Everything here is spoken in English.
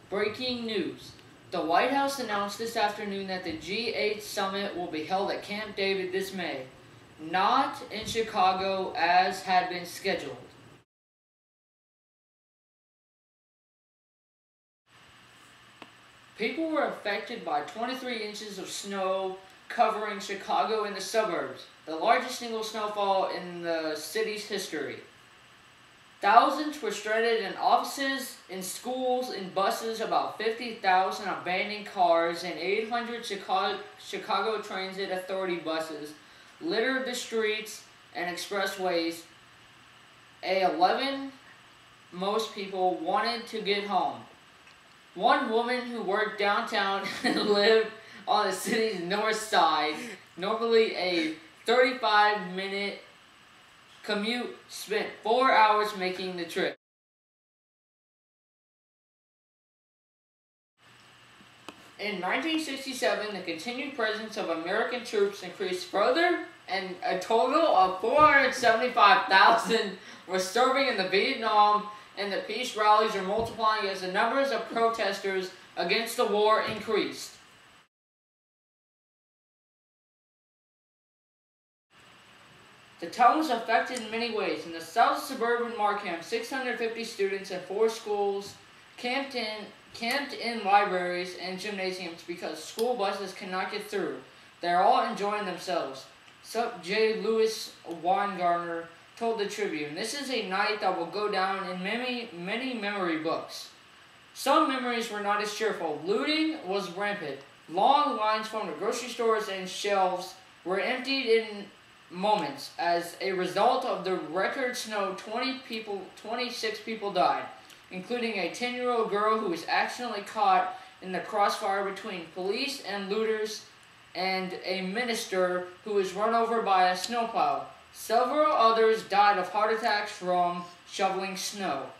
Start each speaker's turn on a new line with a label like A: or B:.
A: Breaking news. The White House announced this afternoon that the G8 summit will be held at Camp David this May, not in Chicago as had been scheduled. People were affected by 23 inches of snow covering Chicago and the suburbs, the largest single snowfall in the city's history. Thousands were stranded in offices, in schools, in buses, about 50,000 abandoned cars, and 800 Chicago Transit Authority buses littered the streets and expressways. Most people wanted to get home. One woman who worked downtown and lived on the city's north side, normally a 35-minute commute, spent 4 hours making the trip. In 1967, the continued presence of American troops increased further, and a total of 475,000 were serving in the Vietnam, and the peace rallies are multiplying as the numbers of protesters against the war increased. The town was affected in many ways. In the south suburban Markham, 650 students and 4 schools camped in libraries and gymnasiums because school buses cannot get through. They are all enjoying themselves. Sup J. Lewis Weingartner told the Tribune, "This is a night that will go down in many memory books." Some memories were not as cheerful. Looting was rampant. Long lines formed at grocery stores and shelves were emptied in moments. As a result of the record snow, 26 people died, including a 10-year-old girl who was accidentally caught in the crossfire between police and looters, and a minister who was run over by a snowplow. Several others died of heart attacks from shoveling snow.